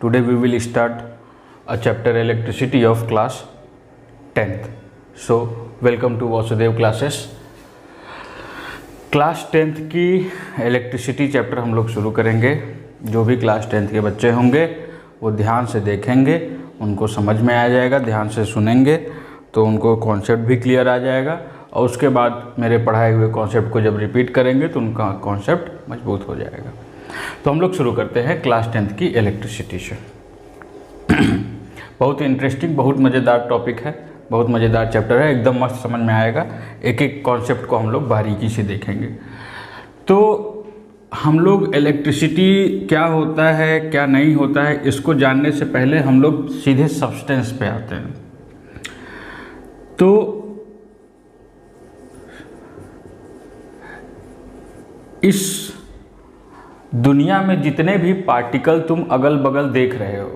Today we will start a chapter electricity of class 10th. So welcome to Vasudev classes. Class 10th की electricity chapter हम लोग शुरू करेंगे। जो भी क्लास 10th के बच्चे होंगे वो ध्यान से देखेंगे, उनको समझ में आ जाएगा, ध्यान से सुनेंगे तो उनको कॉन्सेप्ट भी क्लियर आ जाएगा और उसके बाद मेरे पढ़ाए हुए कॉन्सेप्ट को जब रिपीट करेंगे तो उनका कॉन्सेप्ट मजबूत हो जाएगा। तो हम लोग शुरू करते हैं क्लास 10th की इलेक्ट्रिसिटी से। बहुत इंटरेस्टिंग, बहुत मज़ेदार टॉपिक है, बहुत मज़ेदार चैप्टर है, एकदम मस्त समझ में आएगा। एक एक कॉन्सेप्ट को हम लोग बारीकी से देखेंगे। तो हम लोग इलेक्ट्रिसिटी क्या होता है क्या नहीं होता है इसको जानने से पहले हम लोग सीधे सब्सटेंस पे आते हैं। तो इस दुनिया में जितने भी पार्टिकल तुम अगल बगल देख रहे हो,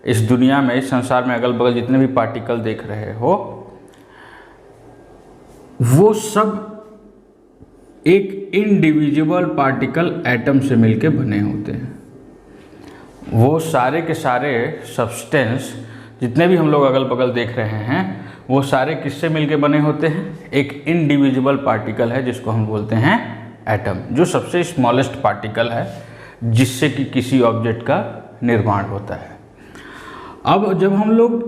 इस दुनिया में, इस संसार में अगल बगल जितने भी पार्टिकल देख रहे हो, वो सब एक इंडिविजुअल पार्टिकल एटम से मिलके बने होते हैं। वो सारे के सारे सब्सटेंस जितने भी हम लोग अगल बगल देख रहे हैं वो सारे किससे मिलके बने होते हैं? एक इंडिविजुअल पार्टिकल है जिसको हम बोलते हैं एटम, जो सबसे स्मॉलेस्ट पार्टिकल है जिससे कि किसी ऑब्जेक्ट का निर्माण होता है। अब जब हम लोग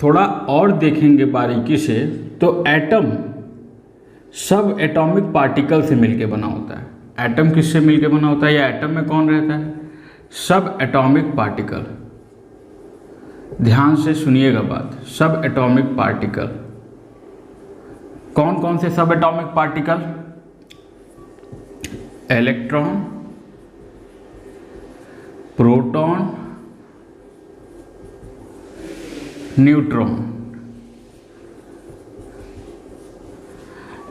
थोड़ा और देखेंगे बारीकी से तो एटम सब एटॉमिक पार्टिकल से मिलके बना होता है। एटम किससे मिलके बना होता है या एटम में कौन रहता है? सब एटॉमिक पार्टिकल। ध्यान से सुनिएगा बात, सब एटॉमिक पार्टिकल। कौन कौन से सब atomic particle? Electron, proton, neutron.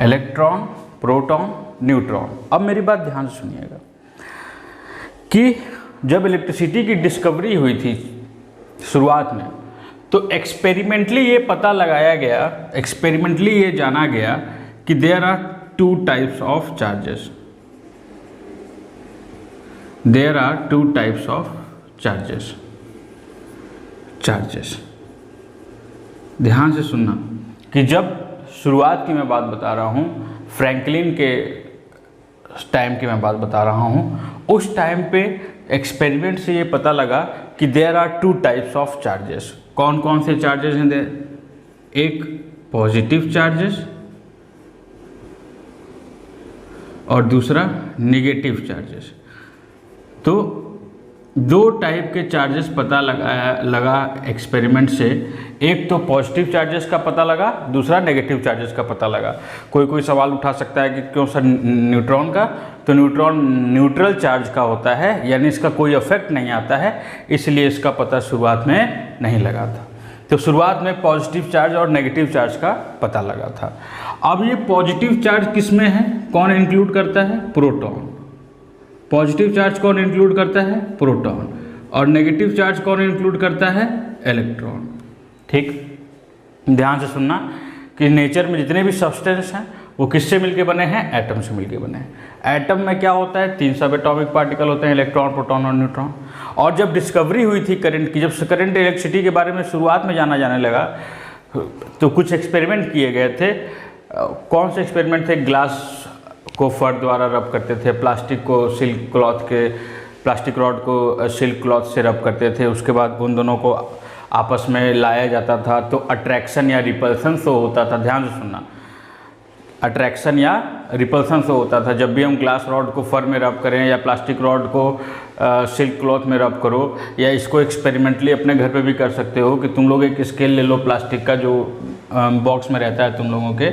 Electron, proton, neutron. अब मेरी बात ध्यान से सुनिएगा कि जब इलेक्ट्रिसिटी की डिस्कवरी हुई थी शुरुआत में, तो एक्सपेरिमेंटली ये पता लगाया गया, एक्सपेरिमेंटली ये जाना गया कि there are two types of charges. There are two types of charges. ध्यान से सुनना कि जब शुरुआत की मैं बात बता रहा हूँ, फ्रैंकलिन के टाइम की मैं बात बता रहा हूँ, उस टाइम पे एक्सपेरिमेंट से ये पता लगा कि there are two types of charges. कौन कौन से चार्जेस हैं? एक पॉजिटिव चार्जेस और दूसरा नेगेटिव चार्जेस। तो दो टाइप के चार्जेस पता लगा एक्सपेरिमेंट से। एक तो पॉजिटिव चार्जेस का पता लगा, दूसरा नेगेटिव चार्जेस का पता लगा। कोई सवाल उठा सकता है कि क्यों सर न्यूट्रॉन का? तो न्यूट्रॉन न्यूट्रल चार्ज का होता है, यानी इसका कोई इफेक्ट नहीं आता है, इसलिए इसका पता शुरुआत में नहीं लगा था। तो शुरुआत में पॉजिटिव चार्ज और नेगेटिव चार्ज का पता लगा था। अब ये पॉजिटिव चार्ज किस में है? कौन इंक्लूड करता है? प्रोटॉन। पॉजिटिव चार्ज कौन इंक्लूड करता है? प्रोटॉन। और नेगेटिव चार्ज कौन इंक्लूड करता है? इलेक्ट्रॉन। ठीक, ध्यान से सुनना कि नेचर में जितने भी सब्सटेंस हैं वो किससे मिलके बने हैं? एटम से मिलके बने हैं। एटम में क्या होता है? 3 सब एटॉमिक पार्टिकल होते हैं, इलेक्ट्रॉन, प्रोटॉन और न्यूट्रॉन। और जब डिस्कवरी हुई थी करंट की, जब करंट इलेक्ट्रिसिटी के बारे में शुरुआत में जाना जाने लगा, तो कुछ एक्सपेरिमेंट किए गए थे। कौन से एक्सपेरिमेंट थे? ग्लास को फर द्वारा रब करते थे, प्लास्टिक को सिल्क क्लॉथ के, प्लास्टिक रॉड को सिल्क क्लॉथ से रब करते थे। उसके बाद उन दोनों को आपस में लाया जाता था तो अट्रैक्शन या रिपल्सन शो होता था। ध्यान से सुनना, अट्रैक्शन या रिपल्सन शो होता था। जब भी हम ग्लास रॉड को फर में रब करें या प्लास्टिक रॉड को सिल्क क्लॉथ में रब करो, या इसको एक्सपेरिमेंटली अपने घर पे भी कर सकते हो कि तुम लोग एक स्केल ले लो प्लास्टिक का जो बॉक्स में रहता है तुम लोगों के,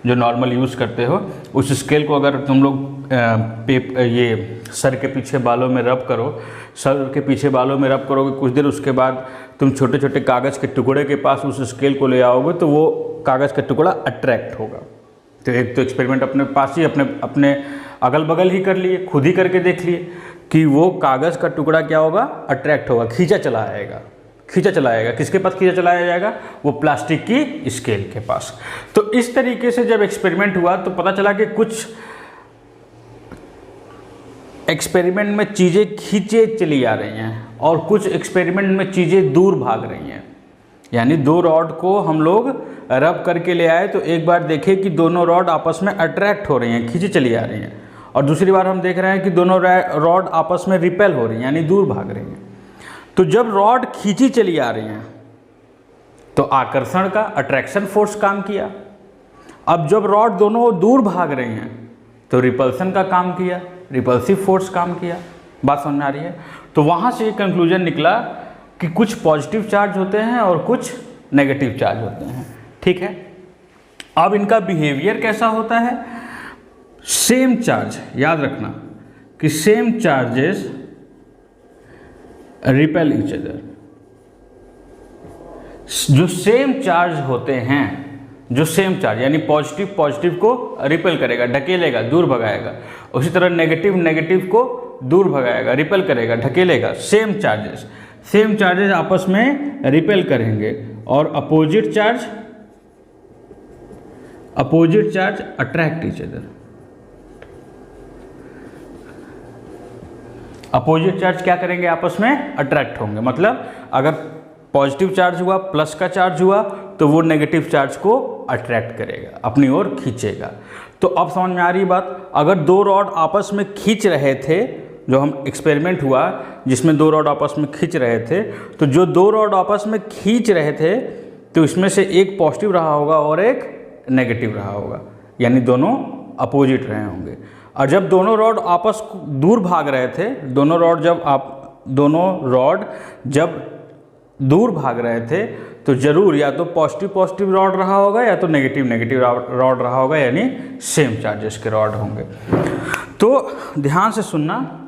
जो नॉर्मल यूज़ करते हो। उस स्केल को अगर तुम लोग ये सर के पीछे बालों में रब करो, सर के पीछे बालों में रब करोगे, कुछ देर उसके बाद तुम छोटे छोटे कागज़ के टुकड़े के पास उस स्केल को ले आओगे तो वो कागज़ का टुकड़ा अट्रैक्ट होगा। तो एक तो एक्सपेरिमेंट अपने पास ही, अपने अगल बगल ही कर लिए, खुद ही करके देख लिए कि वो कागज़ का टुकड़ा क्या होगा? अट्रैक्ट होगा, खींचा चला आएगा। किसके पास खींचा चलाया जाएगा? वो प्लास्टिक की स्केल के पास। तो इस तरीके से जब एक्सपेरिमेंट हुआ तो पता चला कि कुछ एक्सपेरिमेंट में चीज़ें खींचे चली आ रही हैं और कुछ एक्सपेरिमेंट में चीज़ें दूर भाग रही हैं। यानी दो रॉड को हम लोग रब करके ले आए तो एक बार देखें कि दोनों रॉड आपस में अट्रैक्ट हो रही हैं, खींची चली आ रही हैं, और दूसरी बार हम देख रहे हैं कि दोनों रॉड आपस में रिपेल हो रही हैं, यानी दूर भाग रही हैं। तो जब रॉड खींची चली आ रही हैं तो आकर्षण का, अट्रैक्शन फोर्स काम किया। अब जब रॉड दोनों दूर भाग रही हैं तो रिपल्सन का काम किया, रिपल्सिव फोर्स काम किया। बात समझ में आ रही है? तो वहाँ से एक कंक्लूजन निकला कि कुछ पॉजिटिव चार्ज होते हैं और कुछ नेगेटिव चार्ज होते हैं। ठीक है, अब इनका बिहेवियर कैसा होता है? सेम चार्ज, याद रखना कि same charges repel each other. जो सेम चार्ज होते हैं, जो सेम चार्ज यानी पॉजिटिव पॉजिटिव को रिपेल करेगा, ढकेलेगा, दूर भगाएगा, उसी तरह नेगेटिव नेगेटिव को दूर भगाएगा, रिपेल करेगा, ढकेलेगा। सेम चार्जेस आपस में रिपेल करेंगे और opposite charge attract each other. Opposite charge क्या करेंगे? आपस में अट्रैक्ट होंगे। मतलब अगर पॉजिटिव चार्ज हुआ, प्लस का चार्ज हुआ, तो वो नेगेटिव चार्ज को अट्रैक्ट करेगा, अपनी ओर खींचेगा। तो अब समझ में आ रही बात? अगर दो रॉड आपस में खींच रहे थे, जो हम एक्सपेरिमेंट हुआ जिसमें दो रॉड आपस में खींच रहे थे, तो जो दो रॉड आपस में खींच रहे थे तो इसमें से एक पॉजिटिव रहा होगा और एक नेगेटिव रहा होगा, यानी दोनों अपोजिट रहे होंगे। और जब दोनों रॉड आपस दूर भाग रहे थे, दोनों रॉड जब दूर भाग रहे थे तो जरूर या तो पॉजिटिव रॉड रहा होगा या तो नेगेटिव रॉड रहा होगा, यानी सेम चार्जेस के रॉड होंगे। तो ध्यान से सुनना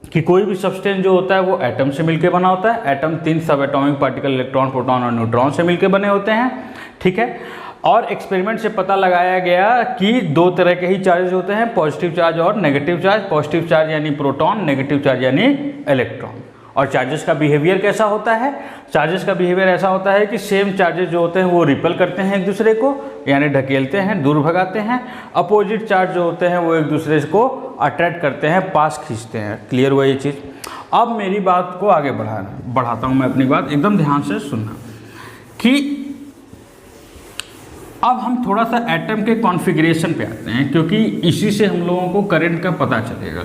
कि कोई भी सब्सटेंस जो होता है वो एटम से मिलकर बना होता है। एटम 3 सब एटॉमिक पार्टिकल, इलेक्ट्रॉन, प्रोटॉन और न्यूट्रॉन से मिलकर बने होते हैं। ठीक है, और एक्सपेरिमेंट से पता लगाया गया कि दो तरह के ही चार्जेस होते हैं, पॉजिटिव चार्ज और नेगेटिव चार्ज। पॉजिटिव चार्ज यानी प्रोटॉन, नेगेटिव चार्ज यानी इलेक्ट्रॉन। और चार्जेस का बिहेवियर कैसा होता है? चार्जेस का बिहेवियर ऐसा होता है कि सेम चार्जेस जो होते हैं वो रिपेल करते हैं एक दूसरे को, यानी ढकेलते हैं, दूर भगाते हैं। अपोजिट चार्ज जो होते हैं वो एक दूसरे को अट्रैक्ट करते हैं, पास खींचते हैं। क्लियर हुआ ये चीज़? अब मेरी बात को आगे बढ़ाता हूँ मैं अपनी बात, एकदम ध्यान से सुनना कि अब हम थोड़ा सा एटम के कॉन्फ़िगरेशन पे आते हैं, क्योंकि इसी से हम लोगों को करंट का पता चलेगा।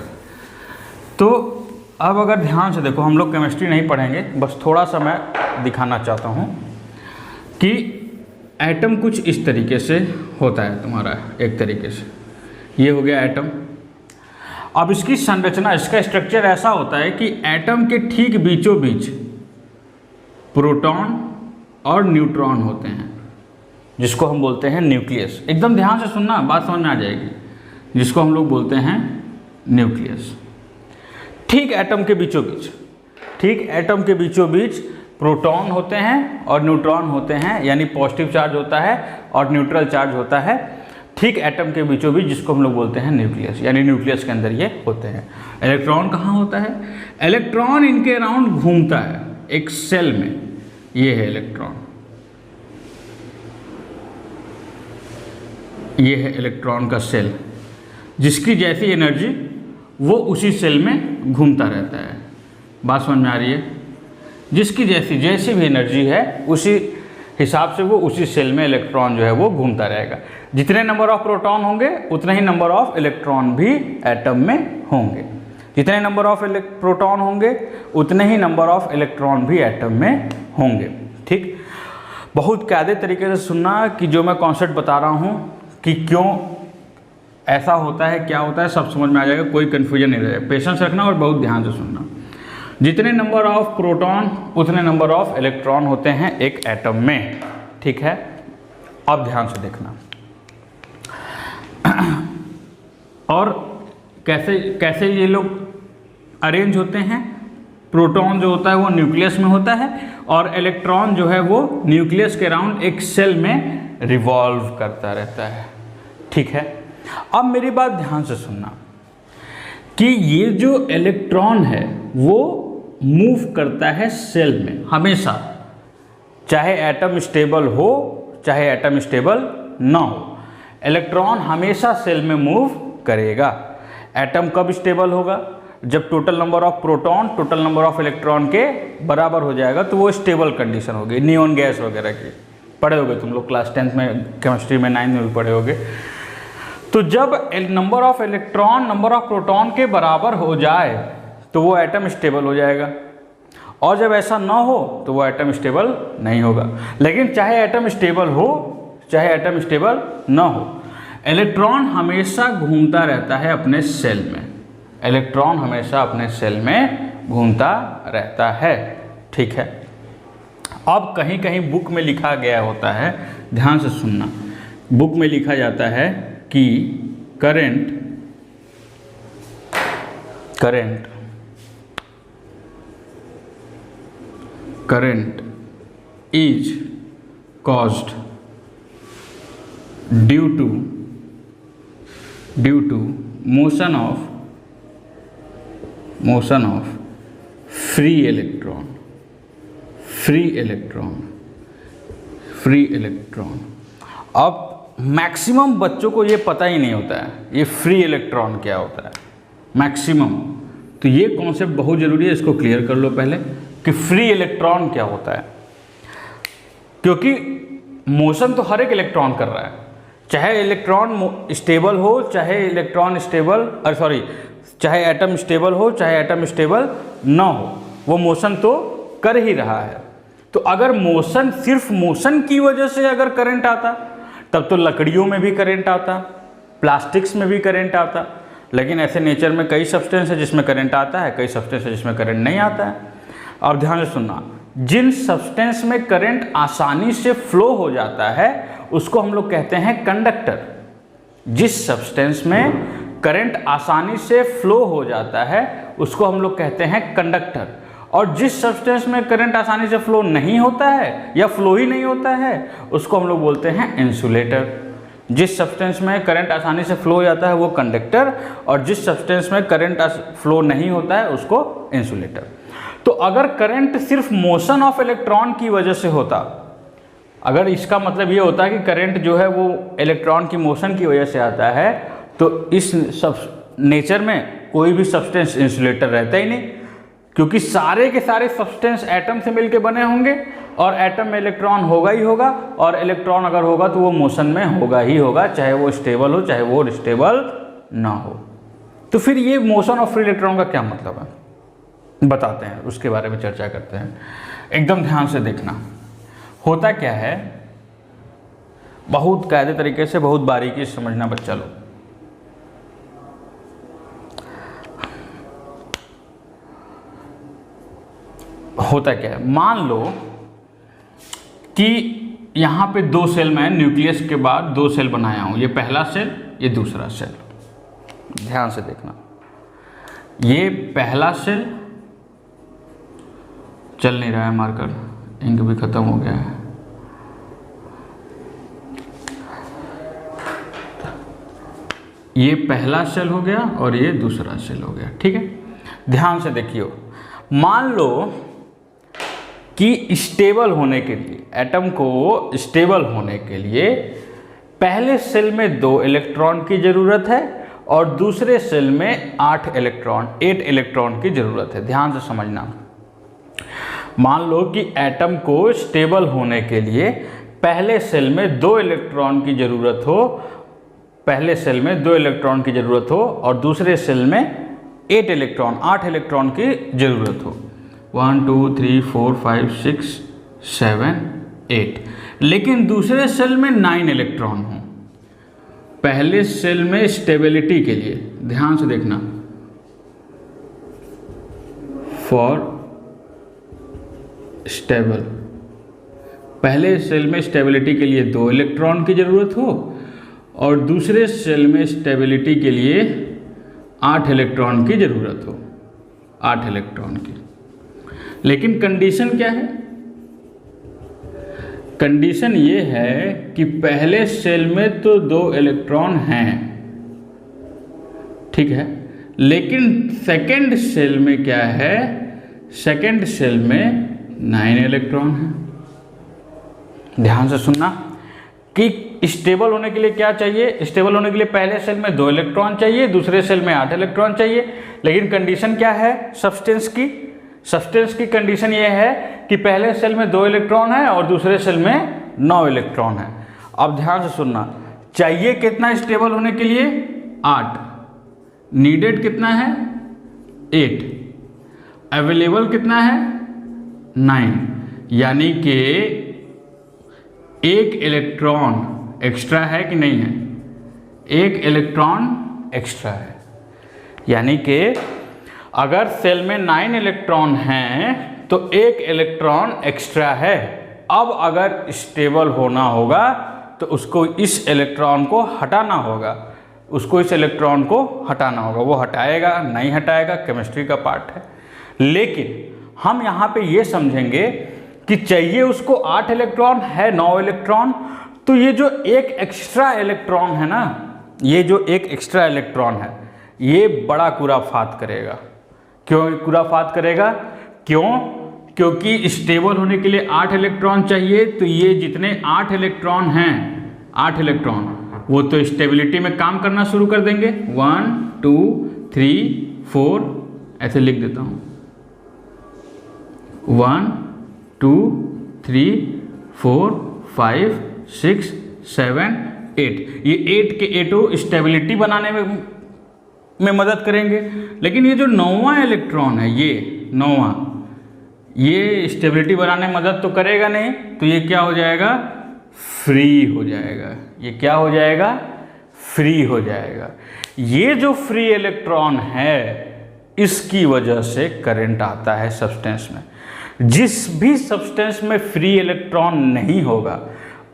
तो अब अगर ध्यान से देखो, हम लोग केमिस्ट्री नहीं पढ़ेंगे, बस थोड़ा सा मैं दिखाना चाहता हूँ कि एटम कुछ इस तरीके से होता है तुम्हारा, एक तरीके से ये हो गया एटम। अब इसकी संरचना, इसका स्ट्रक्चर ऐसा होता है कि एटम के ठीक बीचों बीच प्रोटॉन और न्यूट्रॉन होते हैं, जिसको हम बोलते हैं न्यूक्लियस। एकदम ध्यान से सुनना, बात समझ में आ जाएगी। जिसको हम लोग बोलते हैं न्यूक्लियस। ठीक एटम के बीचों बीच प्रोटॉन होते हैं और न्यूट्रॉन होते हैं, यानी पॉजिटिव चार्ज होता है और न्यूट्रल चार्ज होता है। ठीक एटम के बीचों बीच, जिसको हम लोग बोलते हैं न्यूक्लियस, यानी न्यूक्लियस के अंदर ये होते हैं। इलेक्ट्रॉन कहाँ होता है? इलेक्ट्रॉन इनके अराउंड घूमता है एक सेल में। ये है इलेक्ट्रॉन, ये है इलेक्ट्रॉन का सेल, जिसकी जैसी एनर्जी वो उसी सेल में घूमता रहता है। बात समझ में आ रही है? जिसकी जैसी भी एनर्जी है उसी हिसाब से वो उसी सेल में इलेक्ट्रॉन जो है वो घूमता रहेगा। जितने नंबर ऑफ प्रोटॉन होंगे उतने ही नंबर ऑफ इलेक्ट्रॉन भी एटम में होंगे। जितने नंबर ऑफ प्रोटॉन होंगे उतने ही नंबर ऑफ इलेक्ट्रॉन भी एटम में होंगे। ठीक, बहुत कायदे तरीके से सुनना कि जो मैं कॉन्सेप्ट बता रहा हूँ कि क्यों ऐसा होता है, क्या होता है, सब समझ में आ जाएगा, कोई कन्फ्यूजन नहीं रहेगा। पेशेंस रखना और बहुत ध्यान से सुनना। जितने नंबर ऑफ प्रोटॉन उतने नंबर ऑफ इलेक्ट्रॉन होते हैं एक एटम में। ठीक है, अब ध्यान से देखना। और कैसे ये लोग अरेंज होते हैं? प्रोटॉन जो होता है वो न्यूक्लियस में होता है और इलेक्ट्रॉन जो है वो न्यूक्लियस के अराउंड एक सेल में रिवॉल्व करता रहता है। ठीक है, अब मेरी बात ध्यान से सुनना कि ये जो इलेक्ट्रॉन है वो मूव करता है सेल में हमेशा, चाहे एटम स्टेबल हो चाहे एटम स्टेबल ना हो, इलेक्ट्रॉन हमेशा सेल में मूव करेगा। एटम कब स्टेबल होगा? जब total number of proton total number of electron के बराबर हो जाएगा, तो वो स्टेबल कंडीशन होगी। नियॉन गैस वगैरह की पढ़े होगे तुम लोग, क्लास 10th में, केमिस्ट्री में, 9th में भी पढ़े होगे। तो जब number of electron number of proton के बराबर हो जाए तो वो एटम स्टेबल हो जाएगा, और जब ऐसा ना हो तो वो एटम स्टेबल नहीं होगा। लेकिन चाहे एटम स्टेबल हो चाहे एटम स्टेबल ना हो, इलेक्ट्रॉन हमेशा घूमता रहता है अपने सेल में। इलेक्ट्रॉन हमेशा अपने सेल में घूमता रहता है, ठीक है। अब कहीं कहीं बुक में लिखा गया होता है, ध्यान से सुनना, बुक में लिखा जाता है कि current is caused due to motion of free electron। अब मैक्सिमम बच्चों को ये पता ही नहीं होता है ये फ्री इलेक्ट्रॉन क्या होता है, मैक्सिमम। तो ये कॉन्सेप्ट बहुत ज़रूरी है, इसको क्लियर कर लो पहले कि फ्री इलेक्ट्रॉन क्या होता है। क्योंकि मोशन तो हर एक इलेक्ट्रॉन कर रहा है, चाहे इलेक्ट्रॉन स्टेबल हो चाहे चाहे एटम स्टेबल हो चाहे एटम स्टेबल ना हो, वो मोशन तो कर ही रहा है। तो अगर मोशन, सिर्फ मोशन की वजह से अगर करंट आता तब तो लकड़ियों में भी करंट आता, प्लास्टिक्स में भी करंट आता। लेकिन ऐसे नेचर में कई सब्सटेंस है जिसमें करंट आता है, कई सब्सटेंस है जिसमें करंट नहीं आता है। अब ध्यान से सुनना, जिन सब्सटेंस में करंट आसानी से फ्लो हो जाता है उसको हम लोग कहते हैं कंडक्टर। जिस सब्सटेंस में करंट आसानी से फ्लो हो जाता है उसको हम लोग कहते हैं कंडक्टर। और जिस सब्सटेंस में करंट आसानी से फ्लो नहीं होता है या फ्लो ही नहीं होता है उसको हम लोग बोलते हैं इंसुलेटर। जिस सब्सटेंस में करंट आसानी से फ्लो हो जाता है वो कंडक्टर, और जिस सब्सटेंस में करंट फ्लो नहीं होता है उसको इंसुलेटर। तो अगर करंट सिर्फ मोशन ऑफ इलेक्ट्रॉन की वजह से होता, अगर इसका मतलब ये होता कि करंट जो है वो इलेक्ट्रॉन की मोशन की वजह से आता है, तो इस सब नेचर में कोई भी सब्सटेंस इंसुलेटर रहता ही नहीं, क्योंकि सारे के सारे सब्सटेंस एटम से मिलकर बने होंगे और एटम में इलेक्ट्रॉन होगा ही होगा, और इलेक्ट्रॉन अगर होगा तो वो मोशन में होगा ही होगा, चाहे वो स्टेबल हो चाहे वो स्टेबल ना हो। तो फिर ये मोशन ऑफ फ्री इलेक्ट्रॉन का क्या मतलब है बताते हैं, उसके बारे में चर्चा करते हैं। एकदम ध्यान से देखना, होता क्या है, बहुत कायदे तरीके से बहुत बारीकी से समझना बच्चा लोग। होता क्या है, मान लो कि यहाँ पे दो सेल में न्यूक्लियस के बाद दो सेल बनाया हूँ, ये पहला सेल ये दूसरा सेल। ध्यान से देखना, ये पहला सेल चल नहीं रहा है, मार्कर इंक भी खत्म हो गया है। ये पहला सेल हो गया और ये दूसरा सेल हो गया, ठीक है। ध्यान से देखियो, मान लो कि स्टेबल होने के लिए, एटम को स्टेबल होने के लिए पहले सेल में 2 इलेक्ट्रॉन की ज़रूरत है और दूसरे सेल में 8 इलेक्ट्रॉन की ज़रूरत है। ध्यान से समझना, मान लो कि एटम को स्टेबल होने के लिए पहले सेल में 2 इलेक्ट्रॉन की ज़रूरत हो, पहले सेल में 2 इलेक्ट्रॉन की ज़रूरत हो और दूसरे सेल में 8 इलेक्ट्रॉन की ज़रूरत हो। 1 2 3 4 5 6 7 8, लेकिन दूसरे सेल में 9 इलेक्ट्रॉन हो। पहले सेल में स्टेबिलिटी के लिए, ध्यान से देखना, फॉर स्टेबल, पहले सेल में स्टेबिलिटी के लिए 2 इलेक्ट्रॉन की ज़रूरत हो और दूसरे सेल में स्टेबिलिटी के लिए 8 इलेक्ट्रॉन की ज़रूरत हो, 8 इलेक्ट्रॉन की। लेकिन कंडीशन क्या है, कंडीशन ये है कि पहले सेल में तो 2 इलेक्ट्रॉन हैं, ठीक है, लेकिन सेकेंड सेल में क्या है, सेकेंड सेल में 9 इलेक्ट्रॉन है। ध्यान से सुनना, कि स्टेबल होने के लिए क्या चाहिए, स्टेबल होने के लिए पहले सेल में 2 इलेक्ट्रॉन चाहिए, दूसरे सेल में 8 इलेक्ट्रॉन चाहिए। लेकिन कंडीशन क्या है सब्सटेंस की, सब्सटेंस की कंडीशन ये है कि पहले सेल में 2 इलेक्ट्रॉन है और दूसरे सेल में 9 इलेक्ट्रॉन है। अब ध्यान से सुनना, चाहिए कितना स्टेबल होने के लिए 8, नीडेड कितना है 8, अवेलेबल कितना है 9, यानी कि एक इलेक्ट्रॉन एक्स्ट्रा है कि नहीं है, एक इलेक्ट्रॉन एक्स्ट्रा है। यानी कि अगर सेल में 9 इलेक्ट्रॉन हैं तो एक इलेक्ट्रॉन एक्स्ट्रा है। अब अगर स्टेबल होना होगा तो उसको इस इलेक्ट्रॉन को हटाना होगा, उसको इस इलेक्ट्रॉन को हटाना होगा। वो हटाएगा नहीं हटाएगा केमिस्ट्री का पार्ट है। लेकिन हम यहाँ पे ये समझेंगे कि चाहिए उसको 8 इलेक्ट्रॉन है 9 इलेक्ट्रॉन, तो ये जो एक एक्स्ट्रा इलेक्ट्रॉन है ना, ये जो एक एक्स्ट्रा इलेक्ट्रॉन है ये बड़ा खुराफात करेगा। क्यों खुराफात करेगा? क्योंकि स्टेबल होने के लिए 8 इलेक्ट्रॉन चाहिए, तो ये जितने 8 इलेक्ट्रॉन हैं 8 इलेक्ट्रॉन वो तो स्टेबिलिटी में काम करना शुरू कर देंगे। 1 2 3 4 ऐसे लिख देता हूँ, 1 2 3 4 5 6 7 8। ये 8 के 8 स्टेबिलिटी बनाने में मदद करेंगे। लेकिन ये जो 9वां इलेक्ट्रॉन है, ये 9वां, ये स्टेबिलिटी बनाने में मदद तो करेगा नहीं, तो ये क्या हो जाएगा? फ्री हो जाएगा। ये क्या हो जाएगा? फ्री हो जाएगा। ये जो फ्री इलेक्ट्रॉन है इसकी वजह से करंट आता है सब्सटेंस में। जिस भी सब्सटेंस में फ्री इलेक्ट्रॉन नहीं होगा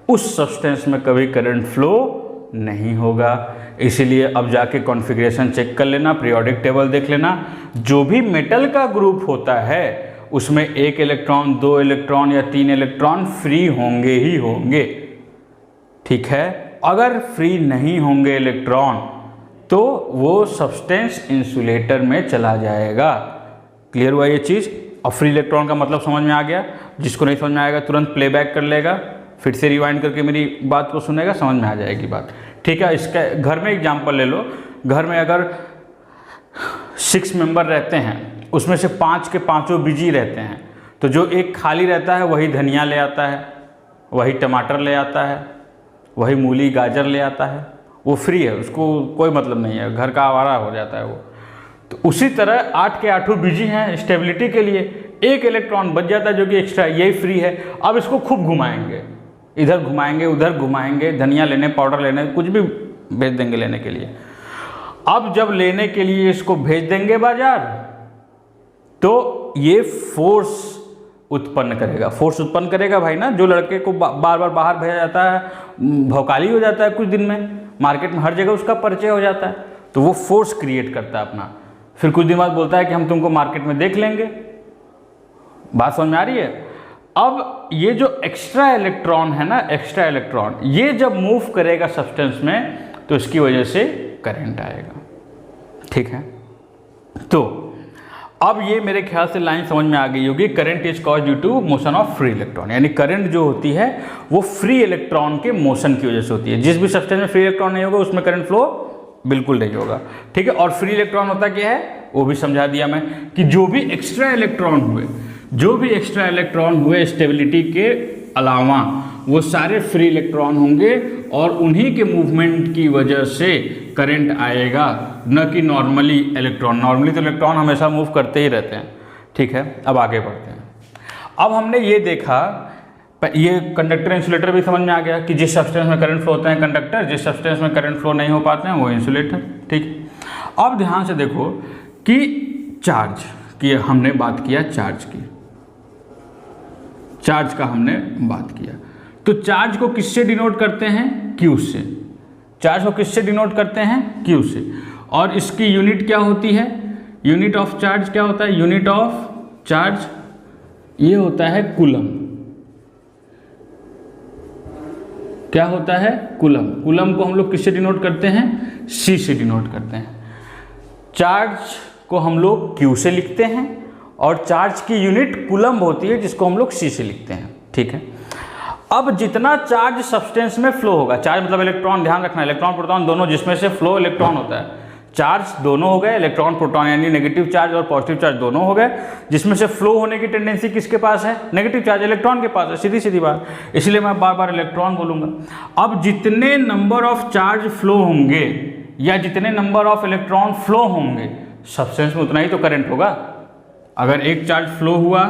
उस सब्सटेंस में कभी करंट फ्लो नहीं होगा। इसीलिए अब जाके कॉन्फ़िगरेशन चेक कर लेना, पीरियोडिक टेबल देख लेना। जो भी मेटल का ग्रुप होता है उसमें 1 इलेक्ट्रॉन 2 इलेक्ट्रॉन या 3 इलेक्ट्रॉन फ्री होंगे ही होंगे। ठीक है, अगर फ्री नहीं होंगे इलेक्ट्रॉन तो वो सब्सटेंस इंसुलेटर में चला जाएगा। क्लियर हुआ ये चीज़? और फ्री इलेक्ट्रॉन का मतलब समझ में आ गया? जिसको नहीं समझ में आएगा तुरंत प्लेबैक कर लेगा, फिर से रिवाइंड करके मेरी बात को सुनेगा, समझ में आ जाएगी बात। ठीक है, इसका घर में एग्जांपल ले लो। घर में अगर 6 मेंबर रहते हैं, उसमें से 5 के 5 बिजी रहते हैं, तो जो एक खाली रहता है वही धनिया ले आता है, वही टमाटर ले आता है, वही मूली गाजर ले आता है। वो फ्री है, उसको कोई मतलब नहीं है, घर का आवारा हो जाता है वो। तो उसी तरह 8 के 8 बिजी हैं स्टेबिलिटी के लिए, एक इलेक्ट्रॉन बच जाता है जो कि एक्स्ट्रा, यही फ्री है। अब इसको खूब घुमाएंगे, इधर घुमाएंगे उधर घुमाएंगे, धनिया लेने पाउडर लेने कुछ भी भेज देंगे लेने के लिए। अब जब लेने के लिए इसको भेज देंगे बाजार तो ये फोर्स उत्पन्न करेगा। फोर्स उत्पन्न करेगा भाई ना, जो लड़के को बार बार बाहर भेजा जाता है, भौकाली हो जाता है कुछ दिन में, मार्केट में हर जगह उसका परिचय हो जाता है, तो वो फोर्स क्रिएट करता है अपना। फिर कुछ दिन बाद बोलता है कि हम तुमको मार्केट में देख लेंगे। बात समझ में आ रही है? अब ये जो एक्स्ट्रा इलेक्ट्रॉन है ना, एक्स्ट्रा इलेक्ट्रॉन ये जब मूव करेगा सब्सटेंस में तो इसकी वजह से करंट आएगा। ठीक है, तो अब ये मेरे ख्याल से लाइन समझ में आ गई होगी। Current is cause due to motion of free electron, यानी करंट जो होती है वो फ्री इलेक्ट्रॉन के मोशन की वजह से होती है। जिस भी सब्सटेंस में फ्री इलेक्ट्रॉन नहीं होगा उसमें करंट फ्लो बिल्कुल नहीं होगा। ठीक है, और फ्री इलेक्ट्रॉन होता क्या है वो भी समझा दिया मैं, कि जो भी एक्स्ट्रा इलेक्ट्रॉन हुए, जो भी एक्स्ट्रा इलेक्ट्रॉन हुए स्टेबिलिटी के अलावा, वो सारे फ्री इलेक्ट्रॉन होंगे और उन्हीं के मूवमेंट की वजह से करंट आएगा, न कि नॉर्मली इलेक्ट्रॉन। नॉर्मली तो इलेक्ट्रॉन हमेशा मूव करते ही रहते हैं। ठीक है, अब आगे बढ़ते हैं। अब हमने ये देखा, ये कंडक्टर इंसुलेटर भी समझ में आ गया कि जिस सब्सटेंस में करंट फ्लो होता है कंडक्टर, जिस सब्सटेंस में करंट फ्लो नहीं हो पाते हैं वो इंसुलेटर। ठीक, अब ध्यान से देखो कि चार्ज की हमने बात किया, चार्ज की, चार्ज का हमने बात किया। तो चार्ज को किससे डिनोट करते हैं? क्यू से। चार्ज को किससे डिनोट करते हैं? क्यू से। और इसकी यूनिट क्या होती है? यूनिट ऑफ चार्ज क्या होता है? यूनिट ऑफ चार्ज ये होता है कूलम। क्या होता है? कूलम। कूलम को हम लोग किससे डिनोट करते हैं? सी से डिनोट करते हैं। चार्ज को हम लोग क्यू से लिखते हैं और चार्ज की यूनिट कूलम होती है जिसको हम लोग सी से लिखते हैं। ठीक है, अब जितना चार्ज सब्सटेंस में फ्लो होगा, चार्ज मतलब इलेक्ट्रॉन, ध्यान रखना इलेक्ट्रॉन प्रोटॉन दोनों, जिसमें से फ्लो इलेक्ट्रॉन होता है, चार्ज दोनों हो गए, इलेक्ट्रॉन प्रोटॉन यानी नेगेटिव चार्ज और पॉजिटिव चार्ज दोनों हो गए, जिसमें से फ्लो होने की टेंडेंसी किसके पास है, नेगेटिव चार्ज इलेक्ट्रॉन के पास है, सीधी सीधी बात, इसलिए मैं बार बार इलेक्ट्रॉन बोलूंगा। अब जितने नंबर ऑफ चार्ज फ्लो होंगे या जितने नंबर ऑफ इलेक्ट्रॉन फ्लो होंगे सब्सटेंस में, उतना ही तो करंट होगा। अगर एक चार्ज फ्लो हुआ,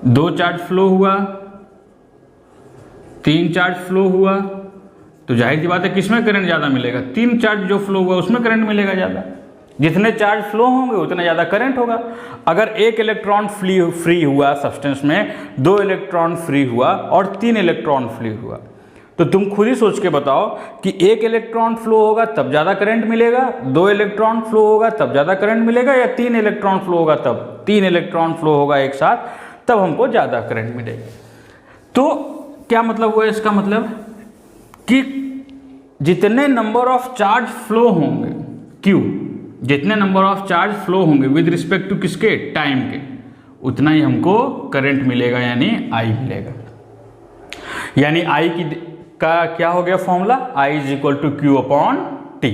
दो चार्ज फ्लो हुआ, तीन चार्ज फ्लो हुआ, तो जाहिर सी बात है किसमें करंट ज़्यादा मिलेगा, तीन चार्ज जो फ्लो हुआ उसमें करंट मिलेगा ज़्यादा। जितने चार्ज फ्लो होंगे उतना ज़्यादा करंट होगा। अगर एक इलेक्ट्रॉन फ्री हुआ सब्सटेंस में, दो इलेक्ट्रॉन फ्री हुआ और तीन इलेक्ट्रॉन फ्री हुआ, तो तुम खुद ही सोच के बताओ कि एक इलेक्ट्रॉन फ्लो होगा तब ज़्यादा करंट मिलेगा, दो इलेक्ट्रॉन फ्लो होगा तब ज़्यादा करंट मिलेगा, या तीन इलेक्ट्रॉन फ्लो होगा तब, तीन इलेक्ट्रॉन फ्लो होगा एक साथ तब हमको ज़्यादा करंट मिलेगा। तो क्या मतलब हुआ इसका, मतलब कि जितने नंबर ऑफ चार्ज फ्लो होंगे, क्यू, जितने नंबर ऑफ चार्ज फ्लो होंगे विद रिस्पेक्ट टू किसके, टाइम के, उतना ही हमको करंट मिलेगा यानी आई मिलेगा। यानी आई का क्या हो गया formula, I is equal to Q upon T,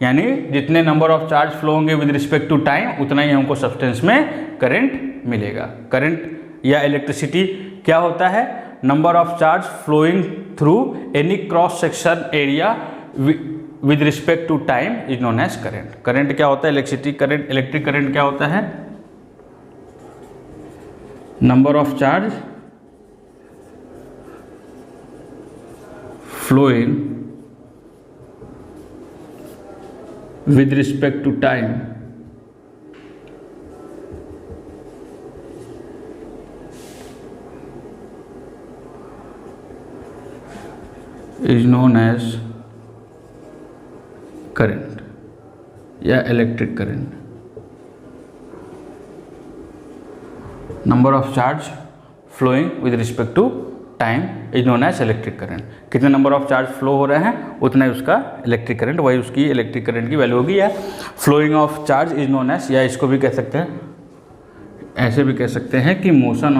यानी जितने नंबर ऑफ चार्ज फ्लो होंगे विद रिस्पेक्ट टू टाइम उतना ही हमको सब्सटेंस में करंट मिलेगा। करंट या इलेक्ट्रिसिटी क्या होता है, number of charge flowing through any cross section area with respect to time is known as current. Current क्या होता है, इलेक्ट्रिसिटी करंट, इलेक्ट्रिक करंट क्या होता है, number of charge flowing with respect to time is known as current या electric current। number of charge flowing with respect to time is known as electric current. कितने number of charge flow हो रहे हैं उतना ही उसका electric current, वही उसकी electric current की वैल्यू होगी। या flowing of charge is known as, या इसको भी कह सकते हैं, ऐसे भी कह सकते हैं कि motion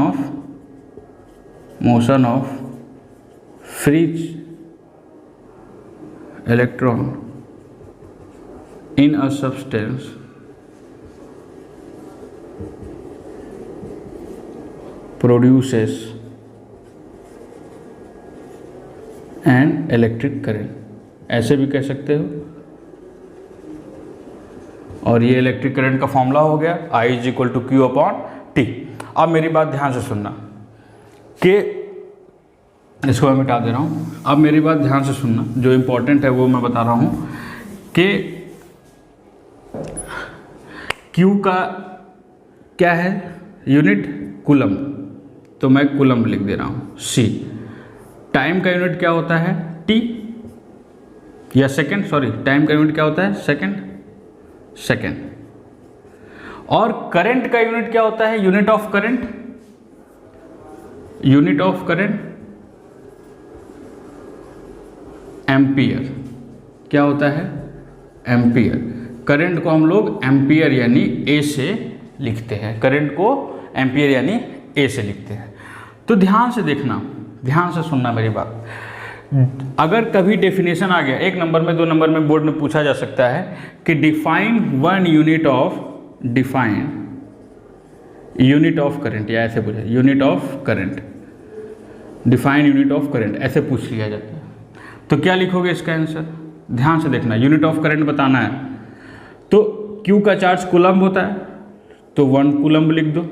of free electron in a substance produces and electric current, ऐसे भी कह सकते हो। और ये इलेक्ट्रिक करंट का फॉर्मूला हो गया I is equal to Q upon T. अब मेरी बात ध्यान से सुनना कि इसको मैं मिटा दे रहा हूँ। अब मेरी बात ध्यान से सुनना, जो इम्पोर्टेंट है वो मैं बता रहा हूँ कि Q का क्या है यूनिट, कूलम, तो मैं कूलम लिख दे रहा हूँ। C टाइम का यूनिट क्या होता है, T या सेकेंड, सॉरी टाइम का यूनिट क्या होता है, सेकेंड। और करंट का यूनिट क्या होता है, यूनिट ऑफ करंट एम्पियर। क्या होता है, एम्पियर। करंट को हम लोग एम्पियर यानी ए से लिखते हैं, करंट को एम्पियर यानी ए से लिखते हैं। तो ध्यान से देखना, ध्यान से सुनना मेरी बात। अगर कभी डेफिनेशन आ गया, एक नंबर में, दो नंबर में बोर्ड में पूछा जा सकता है कि define one unit of current, या ऐसे पूछा unit of current, define unit of current, ऐसे पूछ लिया जाता है। तो क्या लिखोगे इसका आंसर, ध्यान से देखना। यूनिट ऑफ करंट बताना है तो क्यू का चार्ज कूलम्ब होता है तो 1 कूलम्ब लिख दो,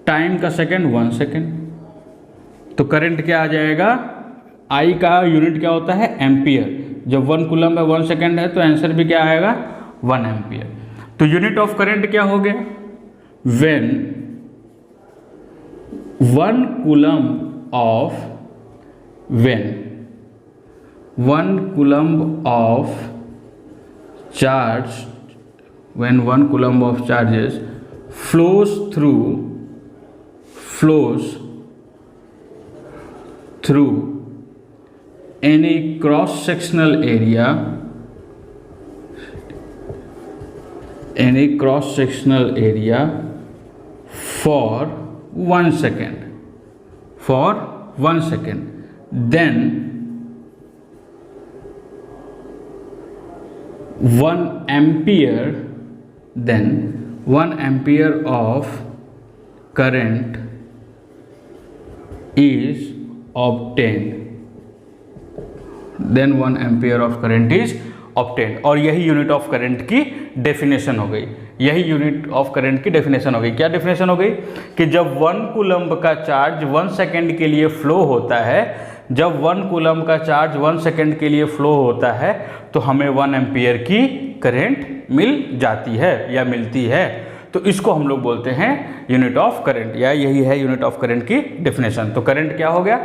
टाइम का सेकेंड 1 सेकेंड, तो करंट क्या आ जाएगा, आई का यूनिट क्या होता है, एम्पियर। जब 1 कूलम्ब है 1 सेकेंड है तो आंसर भी क्या आएगा, 1 एम्पियर। तो यूनिट ऑफ करंट क्या हो गया, when 1 coulomb of charges flows through any cross-sectional area for 1 second, for 1 second, then 1 ampere of current is obtained. Then 1 ampere of current is obtained. और यही यूनिट ऑफ करंट की definition हो गई। यही unit of current की definition हो गई। क्या डेफिनेशन हो गई कि जब 1 कूलम्ब का चार्ज 1 सेकेंड के लिए फ्लो होता है, जब 1 कूलम्ब का चार्ज 1 सेकेंड के लिए फ्लो होता है तो हमें 1 एम्पियर की करंट मिल जाती है या मिलती है। तो इसको हम लोग बोलते हैं यूनिट ऑफ करंट, या यही है यूनिट ऑफ करंट की डेफिनेशन। तो करंट क्या हो गया?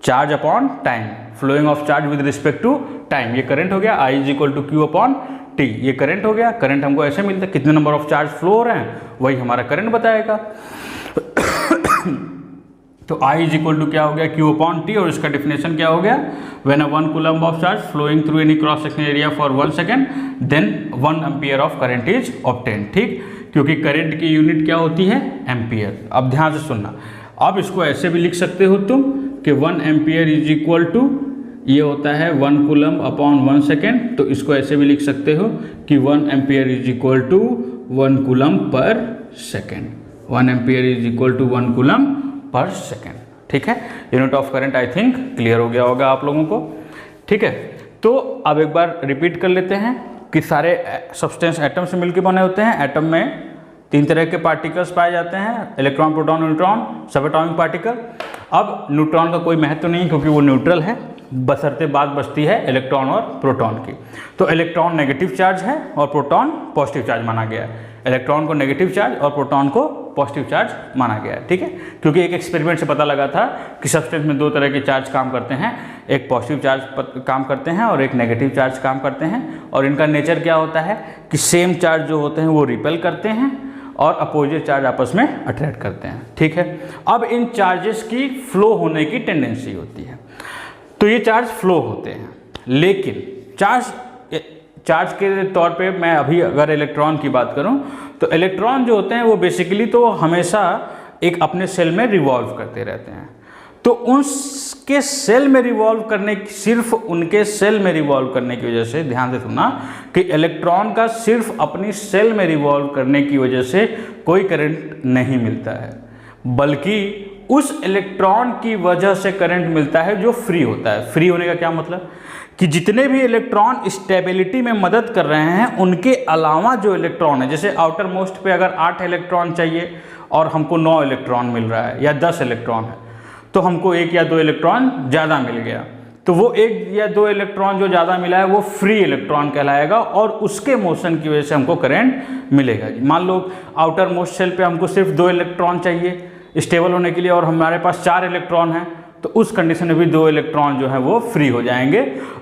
Charge upon time, flowing of charge with respect to time, ये करंट हो गया। I is equal to Q upon T, ये करंट हो गया। करंट हमको ऐसे मिलता है, कितने नंबर ऑफ चार्ज फ्लो हो रहे हैं वही हमारा करंट बताएगा। तो I इज इक्वल टू क्या हो गया? क्यू अपॉन टी, और इसका डिफिनेशन क्या हो गया? When a 1 coulomb of charge flowing through any cross sectional area for 1 second, then 1 ampere of current is obtained. ठीक, क्योंकि करंट की यूनिट क्या होती है? एम्पियर। अब ध्यान से सुनना, अब इसको ऐसे भी लिख सकते हो तुम कि 1 एम्पियर इज इक्वल टू, ये होता है 1 कूलम्ब अपॉन 1 सेकेंड। तो इसको ऐसे भी लिख सकते हो कि 1 ampere is equal to 1 coulomb per second. 1 ampere is equal to 1 coulomb per second. ठीक है, unit of current I think clear हो गया होगा आप लोगों को। ठीक है, तो अब एक बार रिपीट कर लेते हैं कि सारे सब्सटेंस एटम से मिलकर बने होते हैं। एटम में 3 तरह के पार्टिकल्स पाए जाते हैं, इलेक्ट्रॉन, प्रोटॉन, न्यूट्रॉन, सब एटॉमिक पार्टिकल। अब न्यूट्रॉन का कोई महत्व नहीं क्योंकि वो न्यूट्रल है, बशर्ते बात बचती है इलेक्ट्रॉन और प्रोटॉन की। तो इलेक्ट्रॉन नेगेटिव चार्ज है और प्रोटॉन पॉजिटिव चार्ज माना गया है। इलेक्ट्रॉन को नेगेटिव चार्ज और प्रोटॉन को पॉजिटिव चार्ज माना गया है। ठीक है, क्योंकि एक एक्सपेरिमेंट से पता लगा था कि सब्सटेंस में 2 तरह के चार्ज काम करते हैं, एक पॉजिटिव चार्ज काम करते हैं और एक नेगेटिव चार्ज काम करते हैं। और इनका नेचर क्या होता है कि सेम चार्ज जो होते हैं वो रिपेल करते हैं और अपोजिट चार्ज आपस में अट्रैक्ट करते हैं। ठीक है, अब इन चार्जेस की फ्लो होने की टेंडेंसी होती है। तो ये चार्ज फ्लो होते हैं, लेकिन चार्ज के तौर पे मैं अभी अगर इलेक्ट्रॉन की बात करूं तो इलेक्ट्रॉन जो होते हैं वो बेसिकली तो हमेशा एक अपने सेल में रिवॉल्व करते रहते हैं। तो उनके सेल में रिवॉल्व करने की, सिर्फ उनके सेल में रिवॉल्व करने की वजह से, ध्यान से सुनना कि इलेक्ट्रॉन का सिर्फ अपनी सेल में रिवॉल्व करने की वजह से कोई करंट नहीं मिलता है, बल्कि उस इलेक्ट्रॉन की वजह से करंट मिलता है जो फ्री होता है। फ्री होने का क्या मतलब कि जितने भी इलेक्ट्रॉन स्टेबिलिटी में मदद कर रहे हैं उनके अलावा जो इलेक्ट्रॉन है, जैसे आउटर मोस्ट पे अगर 8 इलेक्ट्रॉन चाहिए और हमको 9 इलेक्ट्रॉन मिल रहा है या 10 इलेक्ट्रॉन है, तो हमको 1 या 2 इलेक्ट्रॉन ज़्यादा मिल गया, तो वो 1 या 2 इलेक्ट्रॉन जो ज़्यादा मिला है वो फ्री इलेक्ट्रॉन कहलाएगा और उसके मोशन की वजह से हमको करंट मिलेगा। मान लो आउटर मोस्ट शेल पे हमको सिर्फ 2 इलेक्ट्रॉन चाहिए स्टेबल होने के लिए और हमारे पास 4 इलेक्ट्रॉन हैं, तो उस कंडीशन में भी 2 इलेक्ट्रॉन जो है वो फ्री हो जाएंगे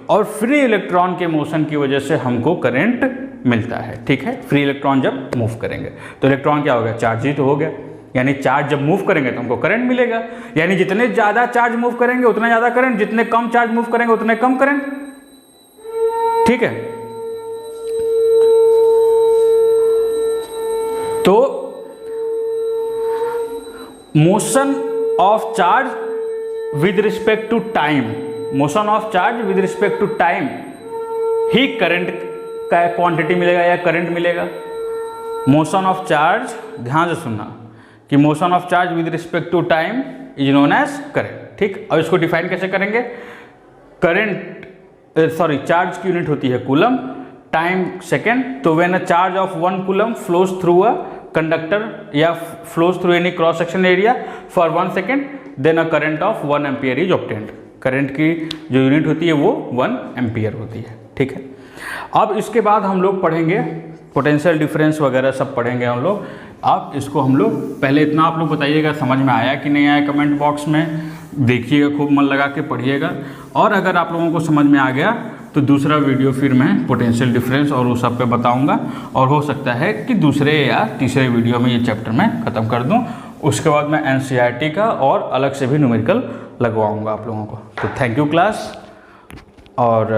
और फ्री इलेक्ट्रॉन के मोशन की वजह से हमको करंट मिलता है। ठीक है, फ्री इलेक्ट्रॉन जब मूव करेंगे तो इलेक्ट्रॉन क्या हो गया? चार्ज ही तो हो गया। यानी चार्ज जब मूव करेंगे तो हमको करंट मिलेगा। यानी जितने ज़्यादा चार्ज मूव करेंगे उतना ज़्यादा करंट, जितने कम चार्ज मूव करेंगे उतने कम करंट। ठीक है, तो motion of charge with respect to time, motion of charge with respect to time ही करंट का क्वांटिटी मिलेगा या करंट मिलेगा। मोशन ऑफ चार्ज, ध्यान से सुनना कि motion of charge with respect to time is known as current. ठीक, और इसको डिफाइन कैसे करेंगे? चार्ज की यूनिट होती है कूलम, टाइम सेकेंड। तो when a charge of 1 coulomb flows through a conductor या flows through any cross section area for 1 second, then a current of 1 ampere is obtained. Current की जो unit होती है वो 1 एम्पियर होती है। ठीक है, अब इसके बाद हम लोग पढ़ेंगे पोटेंशियल डिफरेंस वगैरह सब पढ़ेंगे हम लोग। अब इसको हम लोग पहले इतना आप लोग बताइएगा समझ में आया कि नहीं आया, कमेंट बॉक्स में देखिएगा, खूब मन लगा के पढ़िएगा। और अगर आप लोगों को समझ में आ गया तो दूसरा वीडियो फिर मैं पोटेंशियल डिफरेंस और वो सब पे बताऊंगा, और हो सकता है कि दूसरे या तीसरे वीडियो में ये चैप्टर मैं ख़त्म कर दूं। उसके बाद मैं NCERT का और अलग से भी न्यूमेरिकल लगवाऊंगा आप लोगों को। तो थैंक यू क्लास, और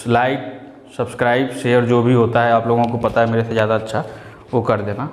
लाइक, सब्सक्राइब, शेयर जो भी होता है आप लोगों को पता है मेरे से ज़्यादा अच्छा, वो कर देना।